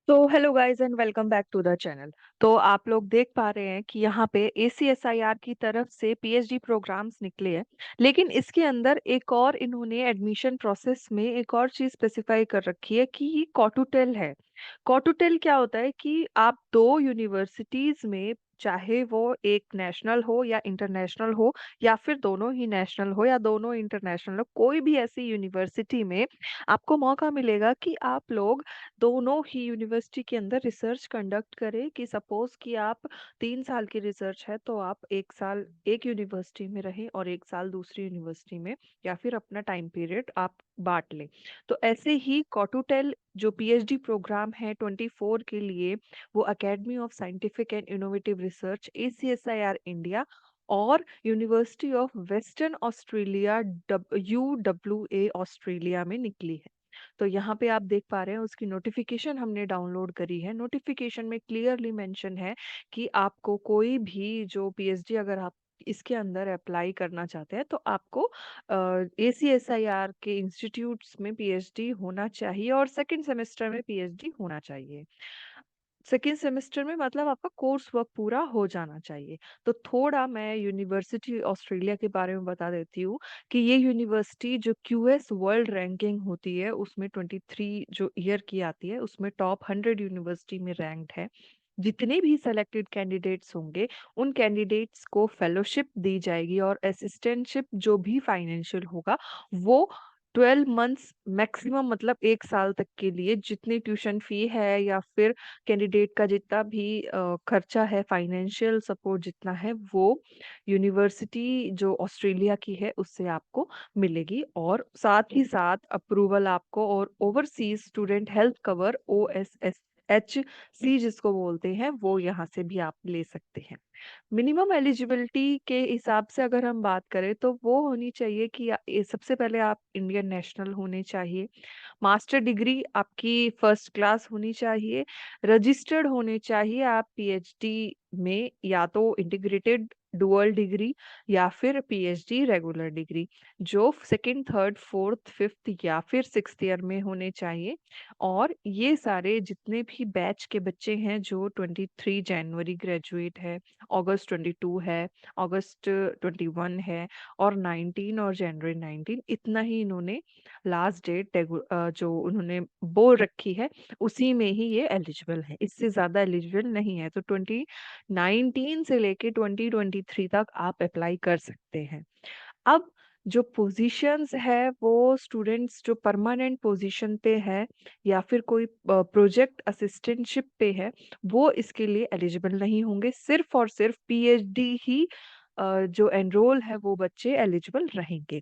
तो hello guys and welcome back to the channel. तो आप लोग देख पा रहे हैं कि यहाँ पे ACSIR की तरफ से पीएचडी प्रोग्राम्स निकले हैं। लेकिन इसके अंदर एक और इन्होंने एडमिशन प्रोसेस में एक और चीज़ स्पेसिफाई कर रखी है कि ये कॉटुटेल है। कॉटुटेल क्या होता है कि आप दो यूनिवर्सिटीज में, चाहे वो एक नेशनल हो या इंटरनेशनल हो, या फिर दोनों ही नेशनल हो या दोनों इंटरनेशनल हो, कोई भी ऐसी यूनिवर्सिटी में आपको मौका मिलेगा कि आप लोग दोनों ही यूनिवर्सिटी के अंदर रिसर्च कंडक्ट करें। कि सपोज कि आप 3 साल की रिसर्च है तो आप 1 साल एक यूनिवर्सिटी में रहें और 1 साल दूसरी यूनिवर्सिटी में, या फिर अपना टाइम पीरियड आप बांट लें। तो ऐसे ही कॉटुटेल जो पीएचडी प्रोग्राम है 24 के लिए, वो academy of scientific and innovative research ACSIR India और university of western Australia UWA Australia में निकली है। तो यहाँ पे आप देख पा रहे हैं उसकी नोटिफिकेशन हमने डाउनलोड करी है। नोटिफिकेशन में क्लियरली मेंशन है कि आपको कोई भी जो पीएचडी अगर आप इसके अंदर अप्लाई करना चाहते हैं तो आपको ACSIR के इंस्टीट्यूट्स में पीएचडी होना चाहिए और सेकंड सेमेस्टर में पीएचडी होना चाहिए। सेकेंड सेमेस्टर में मतलब आपका कोर्स वर्क पूरा हो जाना चाहिए। तो थोड़ा मैं यूनिवर्सिटी ऑस्ट्रेलिया के बारे में बता देती हूँ कि ये यूनिवर्सिटी जो क्यूएस वर्ल्ड रैंकिंग होती है उसमें 23 जो ईयर की आती है उसमें टॉप 100 यूनिवर्सिटी में रैंक्ड है। जितने भी सेलेक्टेड कैंडिडेट्स होंगे उन कैंडिडेट्स को फेलोशिप दी जाएगी और असिस्टेंटशिप जो भी फाइनेंशियल होगा वो 12 मंथ्स मैक्सिमम, मतलब 1 साल तक के लिए जितनी ट्यूशन फी है या फिर कैंडिडेट का जितना भी खर्चा है, फाइनेंशियल सपोर्ट जितना है, वो यूनिवर्सिटी जो ऑस्ट्रेलिया की है उससे आपको मिलेगी। और साथ ही साथ अप्रूवल आपको और overseas student health cover OSSHC जिसको बोलते हैं वो यहाँ से भी आप ले सकते हैं। मिनिमम एलिजिबिलिटी के हिसाब से अगर हम बात करें तो वो होनी चाहिए कि सबसे पहले आप इंडियन नेशनल होने चाहिए। मास्टर डिग्री आपकी फर्स्ट क्लास होनी चाहिए। रजिस्टर्ड होने चाहिए आप पीएचडी में, या तो इंटीग्रेटेड डुअल डिग्री या फिर पीएचडी रेगुलर डिग्री, जो सेकंड थर्ड फोर्थ फिफ्थ या फिर सिक्स्थ ईयर में होने चाहिए। और ये सारे जितने भी बैच के बच्चे हैं जो 23 जनवरी ग्रेजुएट है, अगस्त 22 है, अगस्त 21 है, और 19 और जनवरी 19, इतना ही इन्होंने लास्ट डेट जो उन्होंने बोल रखी है उसी में ही ये एलिजिबल है, इससे ज्यादा एलिजिबल नहीं है। तो 2019 से लेके 2023 तक आप अप्लाई कर सकते हैं। अब जो पोजीशंस है वो स्टूडेंट्स जो परमानेंट पोजीशन पे है या फिर कोई प्रोजेक्ट असिस्टेंटशिप पे है वो इसके लिए एलिजिबल नहीं होंगे। सिर्फ और सिर्फ पीएचडी ही जो एनरोल है वो बच्चे एलिजिबल रहेंगे।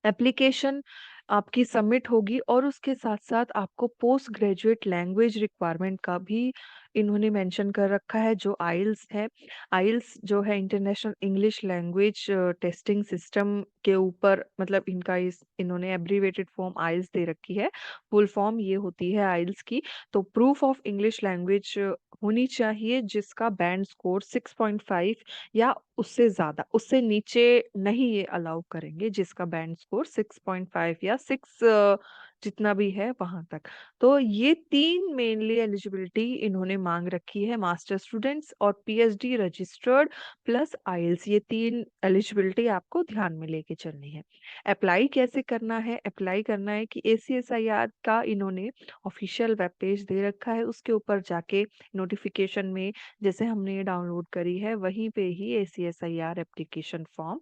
एप्लीकेशन आपकी सबमिट होगी और उसके साथ साथ आपको पोस्ट ग्रेजुएट लैंग्वेज रिक्वायरमेंट का भी इन्होंने मेंशन कर रखा है, जो आइल्स है। आइल्स जो है international English language testing system के ऊपर, मतलब इनका इन्होंने एब्रीवेटेड फॉर्म आइल्स दे रखी है। फुल फॉर्म ये होती है आइल्स की। तो प्रूफ ऑफ इंग्लिश लैंग्वेज होनी चाहिए जिसका बैंड स्कोर 6.5 या उससे ज्यादा, उससे नीचे नहीं ये अलाउ करेंगे, जिसका बैंड स्कोर 6.5 या 6 जितना भी है वहां तक। तो ये तीन मेनली एलिजिबिलिटी इन्होंने मांग रखी है, मास्टर स्टूडेंट्स और पीएचडी रजिस्टर्ड प्लस आइल्स, ये तीन एलिजिबिलिटी आपको ध्यान में लेके चलनी है। अप्लाई कैसे करना है? अप्लाई करना है कि ACSIR का इन्होंने ऑफिशियल वेब पेज दे रखा है, उसके ऊपर जाके नोटिफिकेशन में जैसे हमने ये डाउनलोड करी है वहीं पे ही ACSIR application form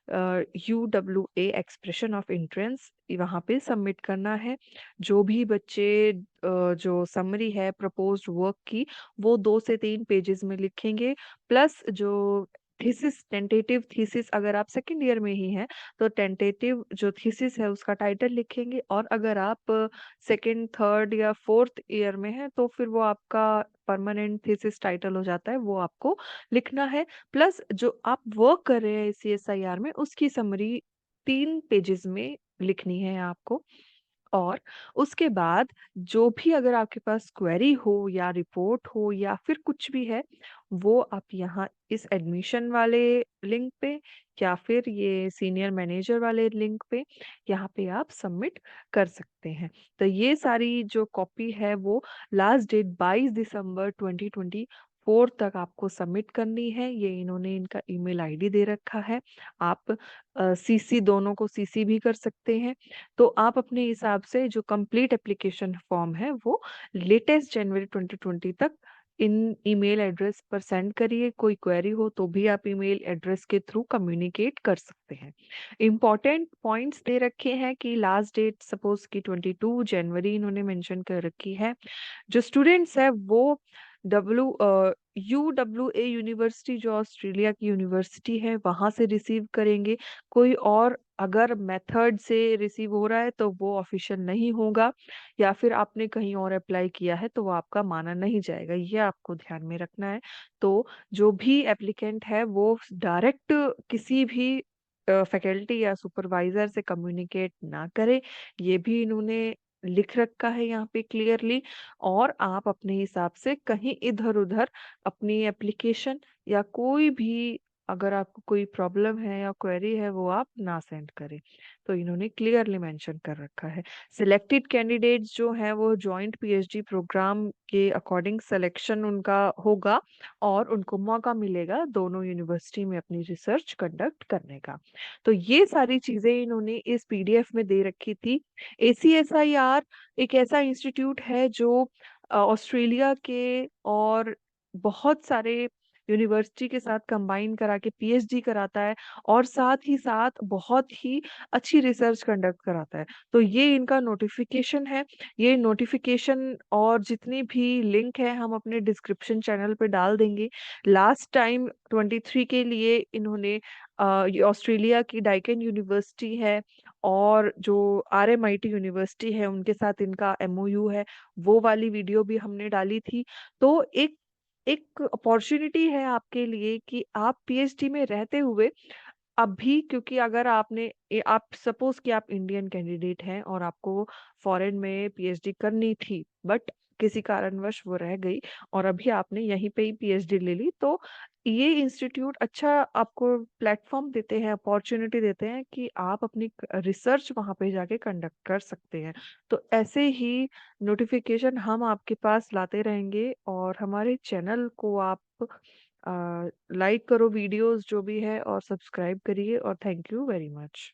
UWA expression of entrance वहाँ पे सबमिट करना है। जो भी बच्चे जो समरी है प्रपोज्ड वर्क की वो 2 से 3 पेजेस में लिखेंगे, प्लस जो थीसिस, टेंटेटिव थीसिस, अगर आप सेकेंड ईयर में ही हैं तो टेंटेटिव जो थीसिस है उसका टाइटल लिखेंगे, और अगर आप सेकेंड थर्ड या फोर्थ ईयर में है तो फिर वो आपका परमानेंट थीसिस टाइटल हो जाता है, वो आपको लिखना है। प्लस जो आप वर्क कर रहे हैं CSIR में उसकी समरी 3 पेजेस में लिखनी है आपको। और उसके बाद जो भी अगर आपके पास क्वेरी हो या रिपोर्ट हो या फिर कुछ भी है, वो आप यहाँ इस एडमिशन वाले लिंक पे या फिर ये सीनियर मैनेजर वाले लिंक पे यहाँ पे आप सबमिट कर सकते हैं। तो ये सारी जो कॉपी है वो लास्ट डेट 22 दिसंबर 2024 तक आपको सबमिट करनी है। ये इन्होंने इनका ईमेल आईडी दे रखा है। आप सीसी दोनों को सीसी भी कर सकते हैं। तो आप अपने हिसाब से जो कंप्लीट एप्लीकेशन फॉर्म है वो लेटेस्ट जनवरी 2020 तक इन ईमेल एड्रेस पर सेंड करिए। कोई क्वेरी हो तो भी आप ईमेल एड्रेस के थ्रू कम्युनिकेट कर सकते हैं। इम्पॉर्टेंट पॉइंट्स दे रखे हैं कि लास्ट डेट सपोज कि 22 जनवरी इन्होंने मेंशन कर रखी है। जो स्टूडेंट्स है वो UWA यूनिवर्सिटी जो ऑस्ट्रेलिया की यूनिवर्सिटी है वहां से रिसीव करेंगे। कोई और अगर मेथड से रिसीव हो रहा है तो वो ऑफिशियल नहीं होगा, या फिर आपने कहीं और अप्लाई किया है तो वो आपका माना नहीं जाएगा, ये आपको ध्यान में रखना है। तो जो भी एप्लीकेंट है वो डायरेक्ट किसी भी फैकल्टी या सुपरवाइजर से कम्युनिकेट ना करे, ये भी इन्होंने लिख रखा है यहाँ पे क्लियरली। और आप अपने हिसाब से कहीं इधर उधर अपनी एप्लीकेशन या कोई भी अगर आपको कोई प्रॉब्लम है या क्वेरी है वो आप ना सेंड करें। तो इन्होंने क्लियरली मेंशन कर रखा है। सिलेक्टेड कैंडिडेट्स जो हैं वो जॉइंट पीएचडी प्रोग्राम के अकॉर्डिंग सिलेक्शन उनका होगा और उनको मौका मिलेगा दोनों यूनिवर्सिटी में अपनी रिसर्च कंडक्ट करने का। तो ये सारी चीजें इन्होंने इस पीडीएफ में दे रखी थी। ACSIR एक ऐसा इंस्टीट्यूट है जो ऑस्ट्रेलिया के और बहुत सारे यूनिवर्सिटी के साथ कंबाइन करा के पीएचडी कराता है और साथ ही साथ बहुत ही अच्छी रिसर्च कंडक्ट कराता है। तो ये इनका नोटिफिकेशन है। ये नोटिफिकेशन और जितनी भी लिंक है हम अपने डिस्क्रिप्शन चैनल पे डाल देंगे। लास्ट टाइम 23 के लिए इन्होंने ये ऑस्ट्रेलिया की डाइकन यूनिवर्सिटी है और जो RMIT यूनिवर्सिटी है उनके साथ इनका MOU है, वो वाली वीडियो भी हमने डाली थी। तो एक एक अपॉर्चुनिटी है आपके लिए कि आप पीएचडी में रहते हुए अभी, क्योंकि अगर आप सपोज कि आप इंडियन कैंडिडेट हैं और आपको फॉरेन में पीएचडी करनी थी बट किसी कारणवश वो रह गई और अभी आपने यहीं पे ही पीएचडी ले ली, तो ये इंस्टीट्यूट अच्छा आपको प्लेटफॉर्म देते हैं, अपॉर्चुनिटी देते हैं कि आप अपनी रिसर्च वहां पे जाके कंडक्ट कर सकते हैं। तो ऐसे ही नोटिफिकेशन हम आपके पास लाते रहेंगे और हमारे चैनल को आप लाइक करो वीडियोस जो भी है और सब्सक्राइब करिए और थैंक यू वेरी मच।